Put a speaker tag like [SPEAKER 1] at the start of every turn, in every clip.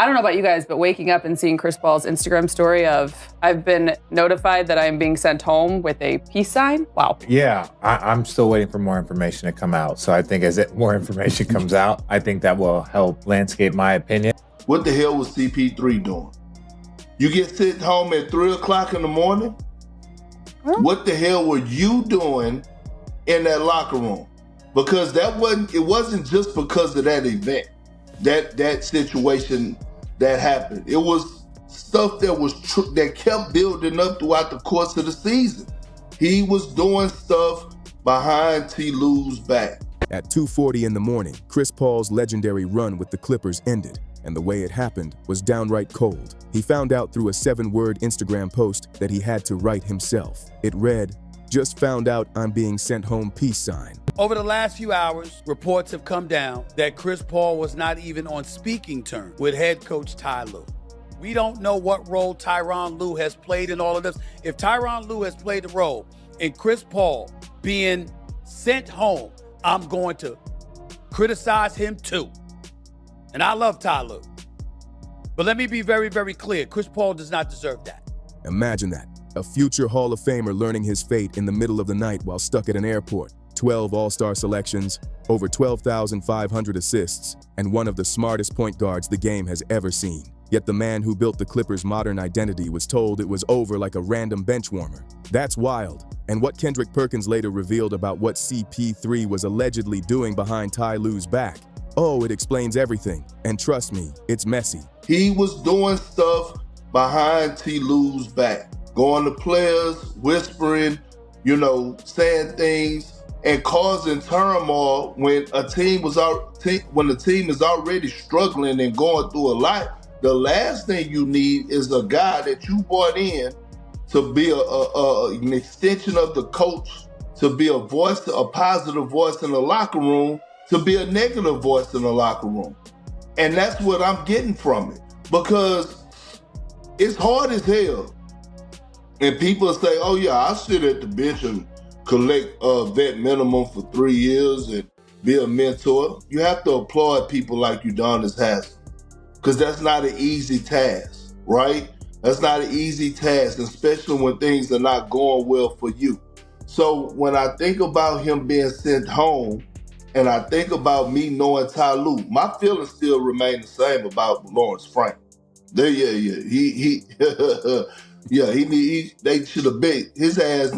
[SPEAKER 1] I don't know about you guys, but waking up and seeing Chris Paul's Instagram story of, I've been notified that I am being sent home with a peace sign. Wow.
[SPEAKER 2] Yeah, I'm still waiting for more information to come out. So I think as more information comes out, I think that will help landscape my opinion.
[SPEAKER 3] What the hell was CP3 doing? You get sent home at 3 o'clock in the morning? What the hell were you doing in that locker room? Because it wasn't just because of that event, that situation that happened. It was stuff that kept building up throughout the course of the season. He was doing stuff behind T. Lue's back.
[SPEAKER 4] At 2:40 in the morning, Chris Paul's legendary run with the Clippers ended, and the way it happened was downright cold. He found out through a 7-word Instagram post that he had to write himself. It read, "Just found out I'm being sent home, peace sign."
[SPEAKER 5] Over the last few hours, reports have come down that Chris Paul was not even on speaking terms with head coach Ty Lue. We don't know what role Tyronn Lue has played in all of this. If Tyronn Lue has played a role in Chris Paul being sent home, I'm going to criticize him too. And I love Ty Lue. But let me be very, very clear. Chris Paul does not deserve that.
[SPEAKER 4] Imagine that. A future Hall of Famer learning his fate in the middle of the night while stuck at an airport. 12 All-Star selections, over 12,500 assists, and one of the smartest point guards the game has ever seen. Yet the man who built the Clippers' modern identity was told it was over like a random bench warmer. That's wild. And what Kendrick Perkins later revealed about what CP3 was allegedly doing behind Ty Lue's back. Oh, it explains everything. And trust me, it's messy.
[SPEAKER 3] He was doing stuff behind T. Lue's back. Going to players, whispering, saying things, and causing turmoil when the team is already struggling and going through a lot. The last thing you need is a guy that you brought in to be an extension of the coach, to be a positive voice in the locker room, to be a negative voice in the locker room. And that's what I'm getting from it. Because it's hard as hell. And people say, oh yeah, I sit at the bench and collect a vet minimum for 3 years and be a mentor. You have to applaud people like Udonis Haslem. Because that's not an easy task, right? That's not an easy task, especially when things are not going well for you. So when I think about him being sent home, and I think about me knowing Ty Lue, my feelings still remain the same about Lawrence Frank. They should have been, his ass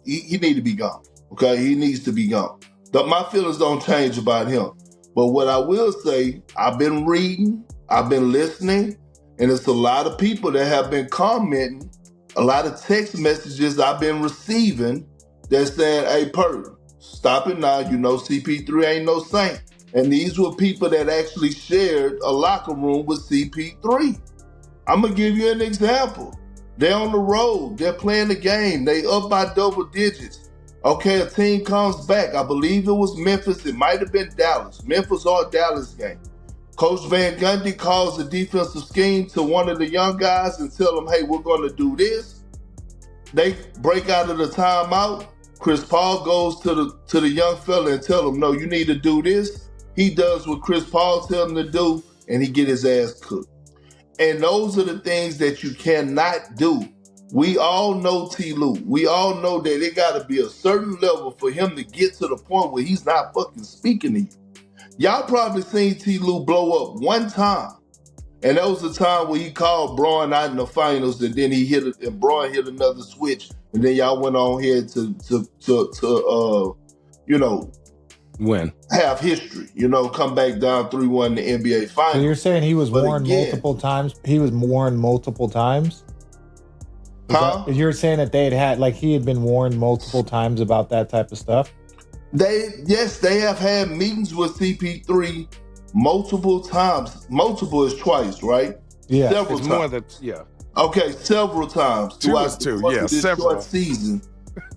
[SPEAKER 3] he need to be gone, okay? He needs to be gone. My feelings don't change about him. But what I will say, I've been reading, I've been listening, and it's a lot of people that have been commenting, a lot of text messages I've been receiving that's saying, hey, Pert, stop it now. CP3 ain't no saint. And these were people that actually shared a locker room with CP3. I'm going to give you an example. They're on the road. They're playing the game. They up by double digits. Okay, a team comes back. I believe it was Memphis. It might have been Dallas. Memphis or Dallas game. Coach Van Gundy calls the defensive scheme to one of the young guys and tell them, hey, we're going to do this. They break out of the timeout. Chris Paul goes to the young fella and tell him, no, you need to do this. He does what Chris Paul tells him to do, and he get his ass cooked. And those are the things that you cannot do. We all know T. Lue. We all know that it got to be a certain level for him to get to the point where he's not fucking speaking to you. Y'all probably seen T. Lue blow up one time. And that was the time where he called Braun out in the finals, and then he hit it, and Braun hit another switch, and then y'all went on here to
[SPEAKER 6] win,
[SPEAKER 4] have history, come back down 3-1 in the NBA Finals.
[SPEAKER 2] So you're saying he was warned multiple times? He was warned multiple times? You're saying that he had been warned multiple times about that type of stuff?
[SPEAKER 4] They have had meetings with CP3 multiple times. Multiple is twice, right?
[SPEAKER 2] Yeah.
[SPEAKER 6] Several times. More than, yeah.
[SPEAKER 4] Okay, several times.
[SPEAKER 6] Two is two, yeah, several.
[SPEAKER 4] Short season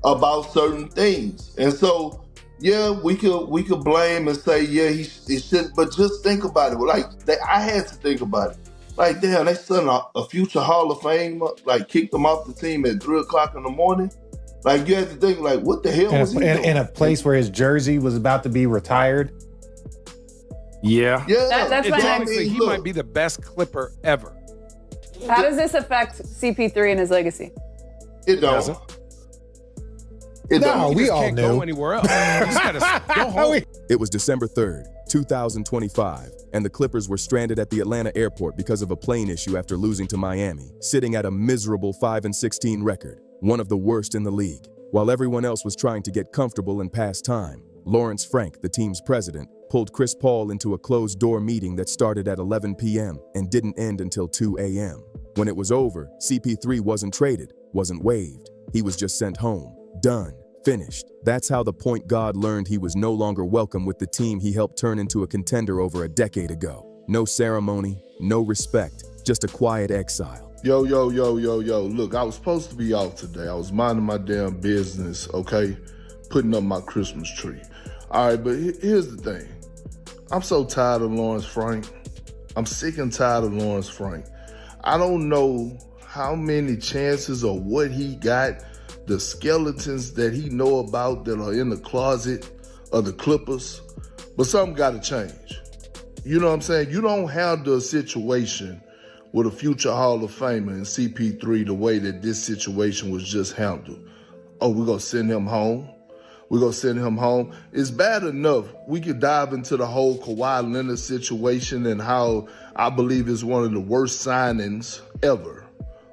[SPEAKER 4] about certain things. And so, yeah, we could blame and say, yeah, he shouldn't, but just think about it. I had to think about it. Like, damn, they sent a future Hall of Fame, kicked him off the team at 3 o'clock in the morning. Like, you have to think, what the hell was he doing?
[SPEAKER 2] In a place where his jersey was about to be retired?
[SPEAKER 6] Yeah.
[SPEAKER 1] That's my next.
[SPEAKER 6] He might be the best Clipper ever.
[SPEAKER 1] How does this affect CP3 and his legacy?
[SPEAKER 3] It doesn't. It
[SPEAKER 2] No, we all
[SPEAKER 6] can't
[SPEAKER 2] knew.
[SPEAKER 6] go anywhere else. You just gotta go home.
[SPEAKER 4] It was December 3rd, 2025, and the Clippers were stranded at the Atlanta airport because of a plane issue after losing to Miami, sitting at a miserable 5-16 record, one of the worst in the league. While everyone else was trying to get comfortable and pass time, Lawrence Frank, the team's president, pulled Chris Paul into a closed-door meeting that started at 11 p.m. and didn't end until 2 a.m. When it was over, CP3 wasn't traded, wasn't waived. He was just sent home. Done. Finished. That's how the point guard learned he was no longer welcome with the team he helped turn into a contender over a decade ago. No ceremony, no respect, just a quiet exile.
[SPEAKER 3] Yo. Look, I was supposed to be out today. I was minding my damn business, okay? Putting up my Christmas tree. All right, but here's the thing. I'm so tired of Lawrence Frank. I'm sick and tired of Lawrence Frank. I don't know how many chances or what he got, the skeletons that he know about that are in the closet of the Clippers, but something got to change. You know what I'm saying? You don't handle a situation with a future Hall of Famer in CP3 the way that this situation was just handled. Oh, we're going to send him home? We're going to send him home? It's bad enough. We could dive into the whole Kawhi Leonard situation and how I believe it's one of the worst signings ever.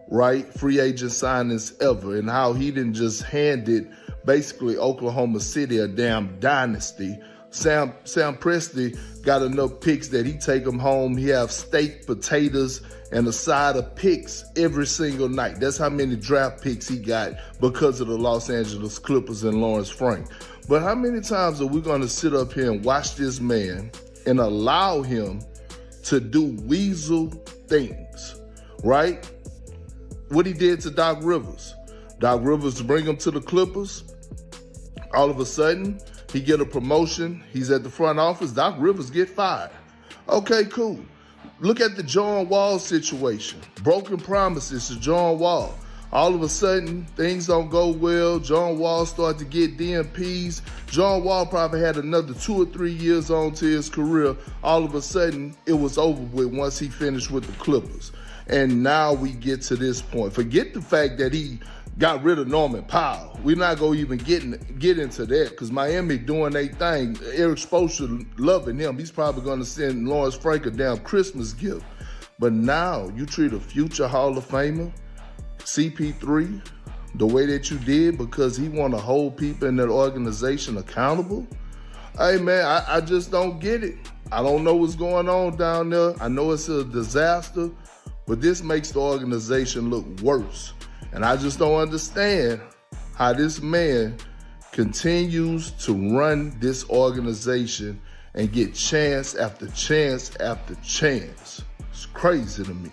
[SPEAKER 3] Right? Free agent signings ever, and how he didn't just hand it basically Oklahoma City a damn dynasty. Sam Presti got enough picks that he take them home. He have steak, potatoes, and a side of picks every single night. That's how many draft picks he got because of the Los Angeles Clippers and Lawrence Frank. But how many times are we going to sit up here and watch this man and allow him to do weasel things, right? What he did to Doc Rivers. Doc Rivers to bring him to the Clippers. All of a sudden, he get a promotion. He's at the front office. Doc Rivers get fired. Okay, cool. Look at the John Wall situation. Broken promises to John Wall. All of a sudden, things don't go well. John Wall started to get DMPs. John Wall probably had another 2 or 3 years on to his career. All of a sudden, it was over with once he finished with the Clippers. And now we get to this point. Forget the fact that he got rid of Norman Powell. We're not going to even get into that because Miami doing their thing. Eric Spoelstra loving him. He's probably going to send Lawrence Frank a damn Christmas gift. But now you treat a future Hall of Famer, CP3, the way that you did because he want to hold people in that organization accountable. Hey, man, I just don't get it. I don't know what's going on down there. I know it's a disaster. But this makes the organization look worse. And I just don't understand how this man continues to run this organization and get chance after chance after chance. It's crazy to me.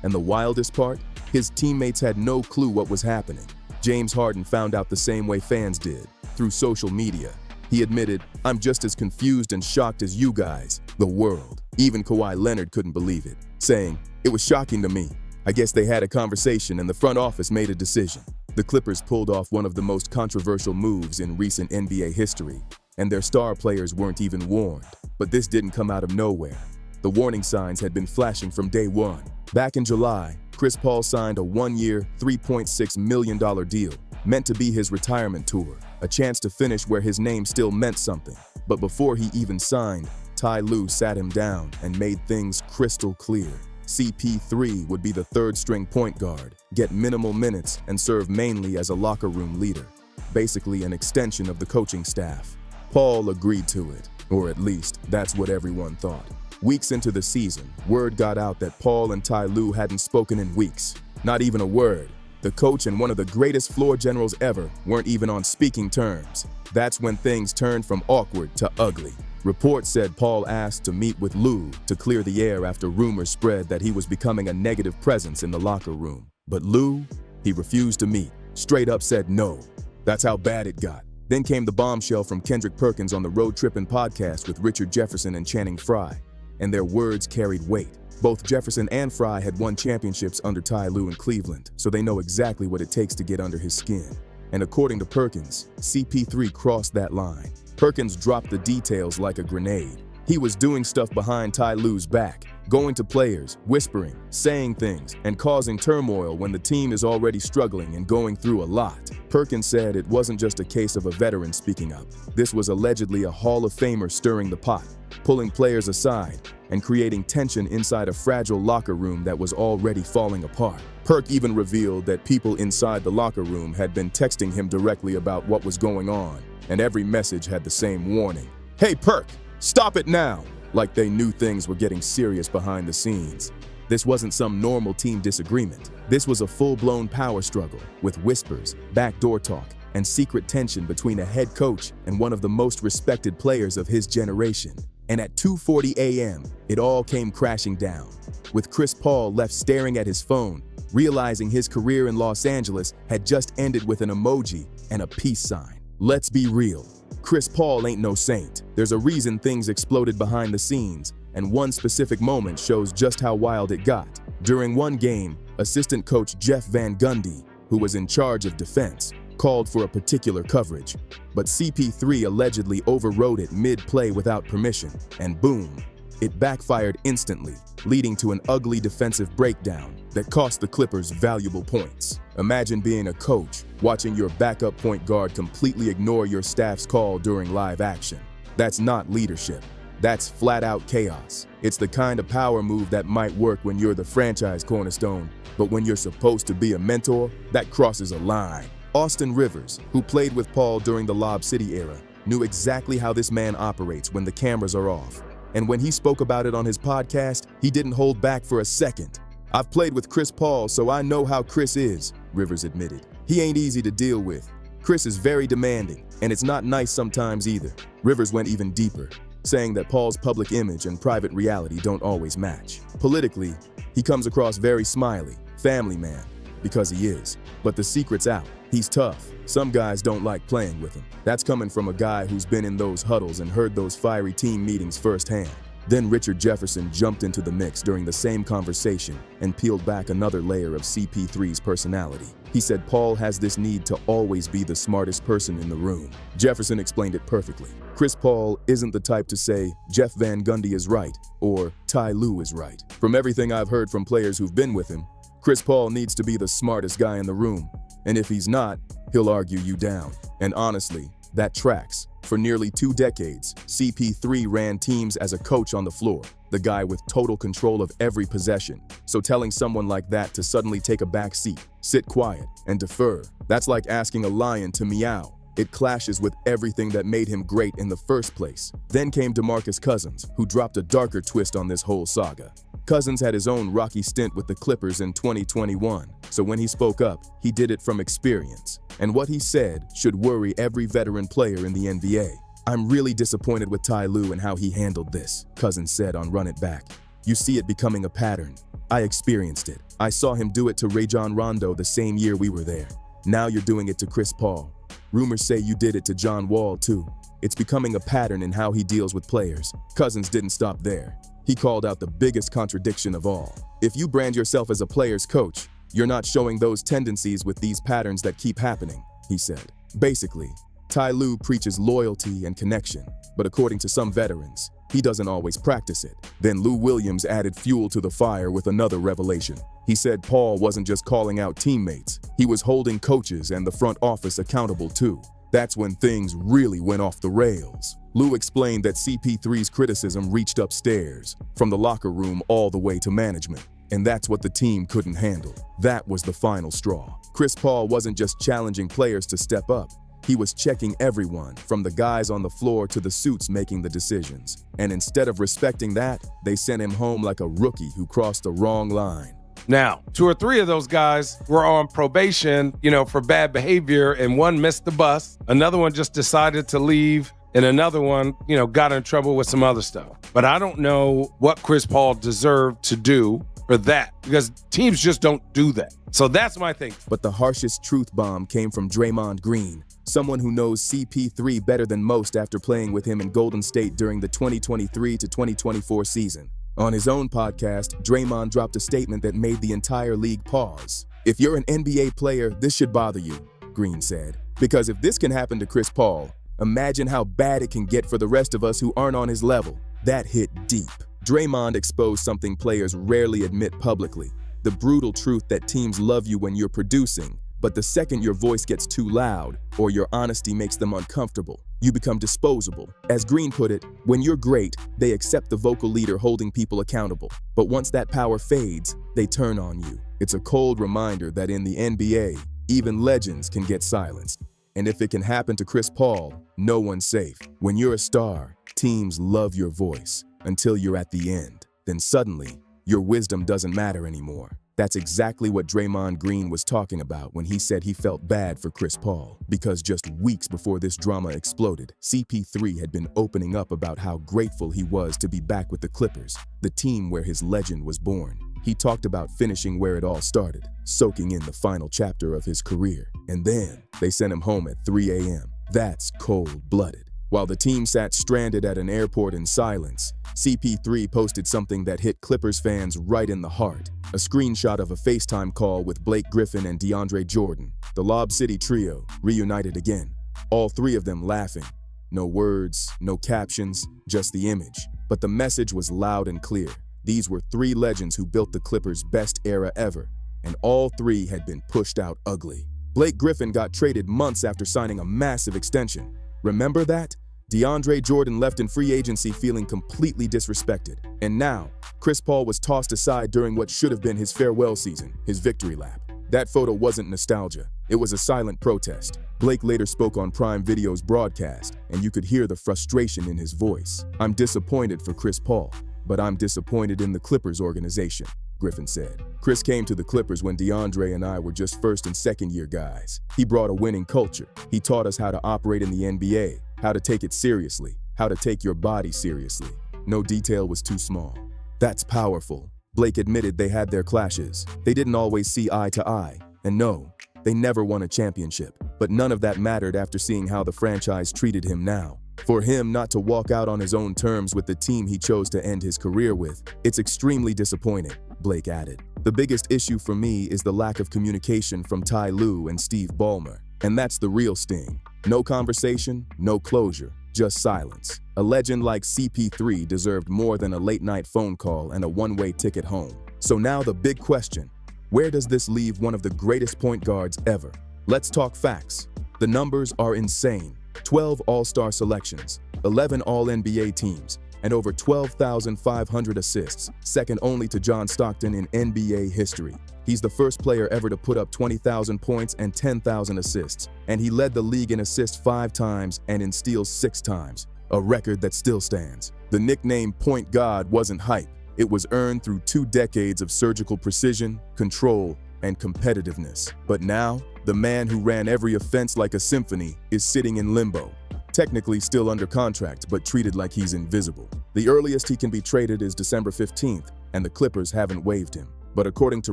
[SPEAKER 4] And the wildest part? His teammates had no clue what was happening. James Harden found out the same way fans did, through social media. He admitted, "I'm just as confused and shocked as you guys, the world." Even Kawhi Leonard couldn't believe it, saying, "It was shocking to me. I guess they had a conversation and the front office made a decision." The Clippers pulled off one of the most controversial moves in recent NBA history, and their star players weren't even warned. But this didn't come out of nowhere. The warning signs had been flashing from day one. Back in July, Chris Paul signed a 1-year, $3.6 million deal, meant to be his retirement tour, a chance to finish where his name still meant something. But before he even signed, Ty Lue sat him down and made things crystal clear. CP3 would be the third-string point guard, get minimal minutes, and serve mainly as a locker room leader, basically an extension of the coaching staff. Paul agreed to it, or at least that's what everyone thought. Weeks into the season, word got out that Paul and Ty Lue hadn't spoken in weeks. Not even a word. The coach and one of the greatest floor generals ever weren't even on speaking terms. That's when things turned from awkward to ugly. Reports said Paul asked to meet with Lue to clear the air after rumors spread that he was becoming a negative presence in the locker room. But Lue, he refused to meet, straight up said no. That's how bad it got. Then came the bombshell from Kendrick Perkins on the Road Trippin' podcast with Richard Jefferson and Channing Frye, and their words carried weight. Both Jefferson and Frye had won championships under Ty Lue in Cleveland, so they know exactly what it takes to get under his skin. And according to Perkins, CP3 crossed that line. Perkins dropped the details like a grenade. He was doing stuff behind Ty Lue's back, going to players, whispering, saying things, and causing turmoil when the team is already struggling and going through a lot. Perkins said it wasn't just a case of a veteran speaking up. This was allegedly a Hall of Famer stirring the pot, pulling players aside, and creating tension inside a fragile locker room that was already falling apart. Perk even revealed that people inside the locker room had been texting him directly about what was going on, and every message had the same warning. "Hey Perk, stop it now!" Like they knew things were getting serious behind the scenes. This wasn't some normal team disagreement. This was a full-blown power struggle with whispers, backdoor talk, and secret tension between a head coach and one of the most respected players of his generation. And at 2:40 a.m., it all came crashing down, with Chris Paul left staring at his phone, realizing his career in Los Angeles had just ended with an emoji and a peace sign. Let's be real. Chris Paul ain't no saint. There's a reason things exploded behind the scenes, and one specific moment shows just how wild it got. During one game, assistant coach Jeff Van Gundy, who was in charge of defense, called for a particular coverage, but CP3 allegedly overrode it mid-play without permission, and boom, it backfired instantly, leading to an ugly defensive breakdown that cost the Clippers valuable points. Imagine being a coach, watching your backup point guard completely ignore your staff's call during live action. That's not leadership. That's flat-out chaos. It's the kind of power move that might work when you're the franchise cornerstone, but when you're supposed to be a mentor, that crosses a line. Austin Rivers, who played with Paul during the Lob City era, knew exactly how this man operates when the cameras are off. And when he spoke about it on his podcast, he didn't hold back for a second. "I've played with Chris Paul, so I know how Chris is," Rivers admitted. "He ain't easy to deal with. Chris is very demanding, and it's not nice sometimes either." Rivers went even deeper, saying that Paul's public image and private reality don't always match. Politically, he comes across very smiley, family man, because he is. But the secret's out. He's tough. Some guys don't like playing with him. That's coming from a guy who's been in those huddles and heard those fiery team meetings firsthand. Then Richard Jefferson jumped into the mix during the same conversation and peeled back another layer of CP3's personality. He said Paul has this need to always be the smartest person in the room. Jefferson explained it perfectly. Chris Paul isn't the type to say, "Jeff Van Gundy is right," or "Ty Lue is right." From everything I've heard from players who've been with him, Chris Paul needs to be the smartest guy in the room. And if he's not, he'll argue you down. And honestly, that tracks. For nearly 2 decades, CP3 ran teams as a coach on the floor, the guy with total control of every possession. So telling someone like that to suddenly take a back seat, sit quiet, and defer, that's like asking a lion to meow. It clashes with everything that made him great in the first place. Then came DeMarcus Cousins, who dropped a darker twist on this whole saga. Cousins had his own rocky stint with the Clippers in 2021, so when he spoke up, he did it from experience. And what he said should worry every veteran player in the NBA. "I'm really disappointed with Ty Lue and how he handled this," Cousins said on Run It Back. "You see it becoming a pattern. I experienced it. I saw him do it to Rajon Rondo the same year we were there. Now you're doing it to Chris Paul. Rumors say you did it to John Wall too. It's becoming a pattern in how he deals with players." Cousins didn't stop there. He called out the biggest contradiction of all. "If you brand yourself as a player's coach, you're not showing those tendencies with these patterns that keep happening," he said. Basically, Ty Lue preaches loyalty and connection, but according to some veterans, he doesn't always practice it. Then Lou Williams added fuel to the fire with another revelation. He said Paul wasn't just calling out teammates, he was holding coaches and the front office accountable too. That's when things really went off the rails. Lou explained that CP3's criticism reached upstairs, from the locker room all the way to management. And that's what the team couldn't handle. That was the final straw. Chris Paul wasn't just challenging players to step up. He was checking everyone, from the guys on the floor to the suits making the decisions. And instead of respecting that, they sent him home like a rookie who crossed the wrong line.
[SPEAKER 6] Now, 2 or 3 of those guys were on probation, for bad behavior, and one missed the bus. Another one just decided to leave, and another one, got in trouble with some other stuff. But I don't know what Chris Paul deserved to do for that, because teams just don't do that. So that's my thing.
[SPEAKER 4] But the harshest truth bomb came from Draymond Green, someone who knows CP3 better than most after playing with him in Golden State during the 2023 to 2024 season. On his own podcast, Draymond dropped a statement that made the entire league pause. "If you're an NBA player, this should bother you," Green said. "Because if this can happen to Chris Paul, imagine how bad it can get for the rest of us who aren't on his level." That hit deep. Draymond exposed something players rarely admit publicly: the brutal truth that teams love you when you're producing, but the second your voice gets too loud or your honesty makes them uncomfortable, you become disposable. As Green put it, when you're great, they accept the vocal leader holding people accountable. But once that power fades, they turn on you. It's a cold reminder that in the NBA, even legends can get silenced. And if it can happen to Chris Paul, no one's safe. When you're a star, teams love your voice until you're at the end. Then suddenly, your wisdom doesn't matter anymore. That's exactly what Draymond Green was talking about when he said he felt bad for Chris Paul. Because just weeks before this drama exploded, CP3 had been opening up about how grateful he was to be back with the Clippers, the team where his legend was born. He talked about finishing where it all started, soaking in the final chapter of his career. And then they sent him home at 3 a.m. That's cold-blooded. While the team sat stranded at an airport in silence, CP3 posted something that hit Clippers fans right in the heart. A screenshot of a FaceTime call with Blake Griffin and DeAndre Jordan, the Lob City trio, reunited again. All three of them laughing. No words, no captions, just the image. But the message was loud and clear. These were three legends who built the Clippers' best era ever, and all three had been pushed out ugly. Blake Griffin got traded months after signing a massive extension. Remember that? DeAndre Jordan left in free agency feeling completely disrespected. And now, Chris Paul was tossed aside during what should have been his farewell season, his victory lap. That photo wasn't nostalgia. It was a silent protest. Blake later spoke on Prime Video's broadcast, and you could hear the frustration in his voice. "I'm disappointed for Chris Paul, but I'm disappointed in the Clippers organization," Griffin said. "Chris came to the Clippers when DeAndre and I were just first and second year guys. He brought a winning culture. He taught us how to operate in the NBA, how to take it seriously, how to take your body seriously. No detail was too small." That's powerful. Blake admitted they had their clashes. They didn't always see eye to eye. And no, they never won a championship. But none of that mattered after seeing how the franchise treated him now. For him not to walk out on his own terms with the team he chose to end his career with, it's extremely disappointing, Blake added. "The biggest issue for me is the lack of communication from Ty Lue and Steve Ballmer. And that's the real sting. No conversation, no closure, just silence. A legend like CP3 deserved more than a late-night phone call and a one-way ticket home." So now the big question: where does this leave one of the greatest point guards ever? Let's talk facts. The numbers are insane. 12 All-Star selections, 11 All-NBA teams, and over 12,500 assists, second only to John Stockton in NBA history. He's the first player ever to put up 20,000 points and 10,000 assists, and he led the league in assists 5 times and in steals 6 times, a record that still stands. The nickname Point God wasn't hype. It was earned through 2 decades of surgical precision, control, and competitiveness. But now, the man who ran every offense like a symphony is sitting in limbo. Technically still under contract, but treated like he's invisible. The earliest he can be traded is December 15th, and the Clippers haven't waived him. But according to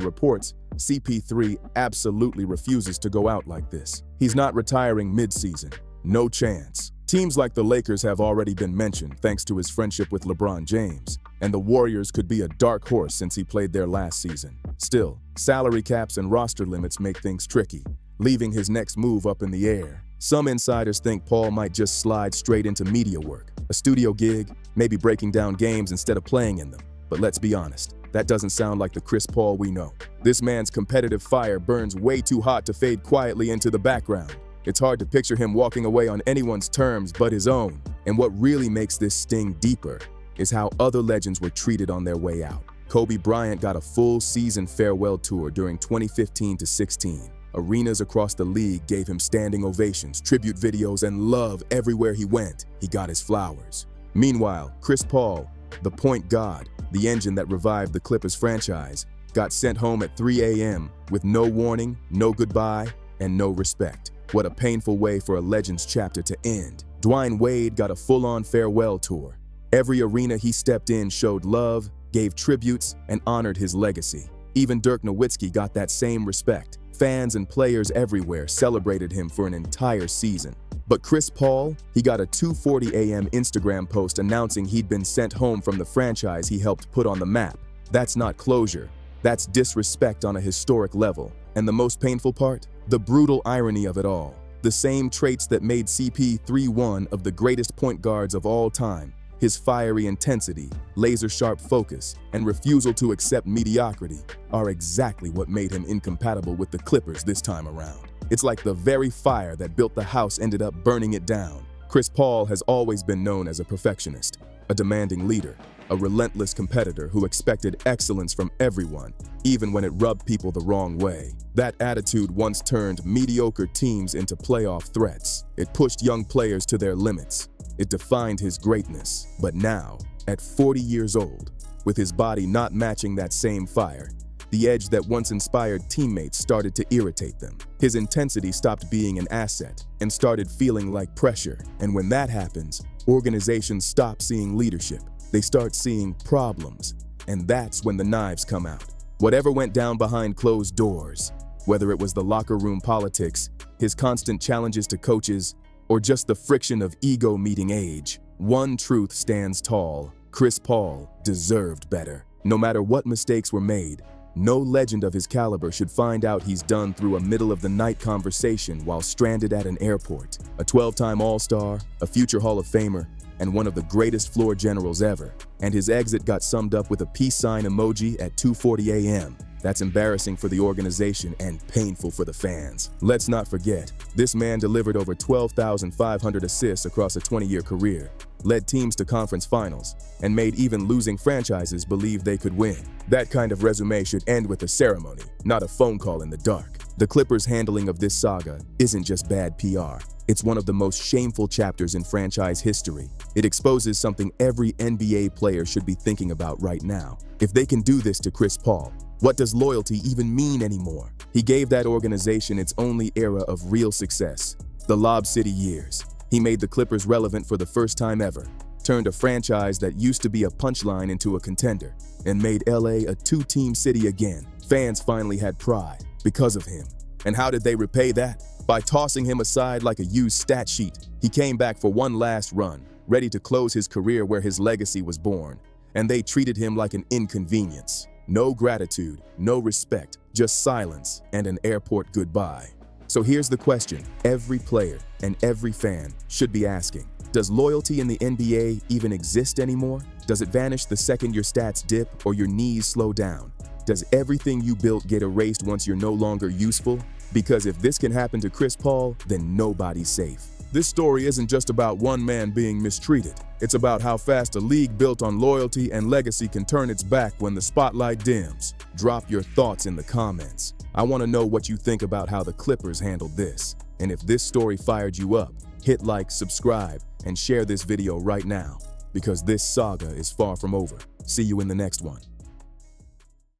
[SPEAKER 4] reports, CP3 absolutely refuses to go out like this. He's not retiring mid-season. No chance. Teams like the Lakers have already been mentioned thanks to his friendship with LeBron James, and the Warriors could be a dark horse since he played there last season. Still, salary caps and roster limits make things tricky, leaving his next move up in the air. Some insiders think Paul might just slide straight into media work, a studio gig, maybe breaking down games instead of playing in them. But let's be honest, that doesn't sound like the Chris Paul we know. This man's competitive fire burns way too hot to fade quietly into the background. It's hard to picture him walking away on anyone's terms but his own. And what really makes this sting deeper is how other legends were treated on their way out. Kobe Bryant got a full season farewell tour during 2015 to 16. Arenas across the league gave him standing ovations, tribute videos, and love everywhere he went. He got his flowers. Meanwhile, Chris Paul, the point god, the engine that revived the Clippers franchise, got sent home at 3 a.m. with no warning, no goodbye, and no respect. What a painful way for a legend's chapter to end. Dwayne Wade got a full-on farewell tour. Every arena he stepped in showed love, gave tributes, and honored his legacy. Even Dirk Nowitzki got that same respect. Fans and players everywhere celebrated him for an entire season. But Chris Paul, he got a 2:40 a.m. Instagram post announcing he'd been sent home from the franchise he helped put on the map. That's not closure. That's disrespect on a historic level. And the most painful part? The brutal irony of it all. The same traits that made CP3 one of the greatest point guards of all time. His fiery intensity, laser-sharp focus, and refusal to accept mediocrity are exactly what made him incompatible with the Clippers this time around. It's like the very fire that built the house ended up burning it down. Chris Paul has always been known as a perfectionist, a demanding leader, a relentless competitor who expected excellence from everyone, even when it rubbed people the wrong way. That attitude once turned mediocre teams into playoff threats. It pushed young players to their limits. It defined his greatness. But now, at 40 years old, with his body not matching that same fire, the edge that once inspired teammates started to irritate them. His intensity stopped being an asset and started feeling like pressure. And when that happens, organizations stop seeing leadership. They start seeing problems. And that's when the knives come out. Whatever went down behind closed doors, whether it was the locker room politics, his constant challenges to coaches, or just the friction of ego meeting age, one truth stands tall: Chris Paul deserved better. No matter what mistakes were made, no legend of his caliber should find out he's done through a middle-of-the-night conversation while stranded at an airport. A 12-time All-Star, a future Hall of Famer, and one of the greatest floor generals ever. And his exit got summed up with a peace sign emoji at 2:40 a.m. That's embarrassing for the organization and painful for the fans. Let's not forget, this man delivered over 12,500 assists across a 20-year career, led teams to conference finals, and made even losing franchises believe they could win. That kind of resume should end with a ceremony, not a phone call in the dark. The Clippers' handling of this saga isn't just bad PR. It's one of the most shameful chapters in franchise history. It exposes something every NBA player should be thinking about right now. If they can do this to Chris Paul, what does loyalty even mean anymore? He gave that organization its only era of real success, the Lob City years. He made the Clippers relevant for the first time ever, turned a franchise that used to be a punchline into a contender, and made LA a two-team city again. Fans finally had pride because of him. And how did they repay that? By tossing him aside like a used stat sheet. He came back for one last run, ready to close his career where his legacy was born, and they treated him like an inconvenience. No gratitude, no respect, just silence and an airport goodbye. So here's the question every player and every fan should be asking. Does loyalty in the NBA even exist anymore? Does it vanish the second your stats dip or your knees slow down? Does everything you built get erased once you're no longer useful? Because if this can happen to Chris Paul, then nobody's safe. This story isn't just about one man being mistreated. It's about how fast a league built on loyalty and legacy can turn its back when the spotlight dims. Drop your thoughts in the comments. I want to know what you think about how the Clippers handled this. And if this story fired you up, hit like, subscribe, and share this video right now, because this saga is far from over. See you in the next one.